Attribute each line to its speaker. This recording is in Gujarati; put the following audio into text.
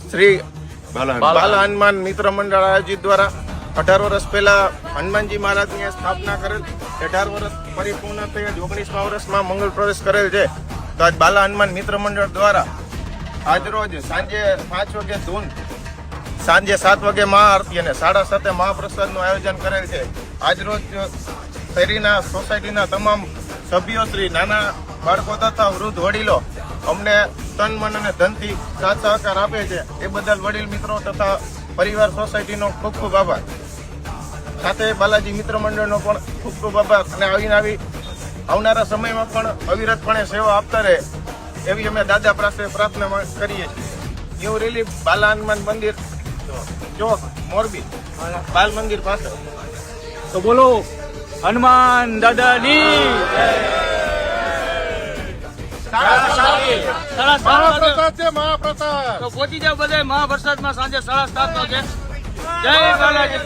Speaker 1: શ્રી બાલા હનુમાન મિત્ર મંડળ આયોજિત દ્વારા 18 વર્ષ પહેલા હનુમાનજી મહારાજની સ્થાપના કરેલ, 18 વર્ષ પરિપૂર્ણ થઈ 19મા વર્ષમાં મંગળ પ્રવેશ કરેલ છે. તો આજ બાલા હનુમાન મિત્ર મંડળ દ્વારા આજરોજ સાંજે 5 વાગે ધૂન, સાંજે 7 વાગે મહાઆરતી અને 7:30 મહાપ્રસાદનું આયોજન કરેલ છે. આજરોજ શેરીના સોસાયટીના તમામ સભ્યો શ્રી નાના બાળકો તથા વૃદ્ધ વડીલો અમને તન મન અને ધનથી સાથ સહકાર આપે છે. એ બદલ વડીલ મિત્રો તથા પરિવાર સોસાયટીનો ખૂબ ખૂબ આભાર. સાથે બાલાજી મિત્ર મંડળનો પણ ખૂબ ખૂબ આભાર અને આવનારા સમયમાં પણ અવિરતપણે સેવા આપતા રહે એવી અમે દાદા પાસે પ્રાર્થના કરીએ છીએ. ન્યૂ રિલીફ બાલા હનુમાન મંદિર ચોક મોરબી, બાલ મંદિર પાસે.
Speaker 2: તો બોલો હનુમાન દાદાની
Speaker 1: મહાપ્રસાદ
Speaker 2: તો પહોંચી જાવ બધા મહાપ્રસાદમાં સાંજે 7:30 વાગે. જય બાલાજી.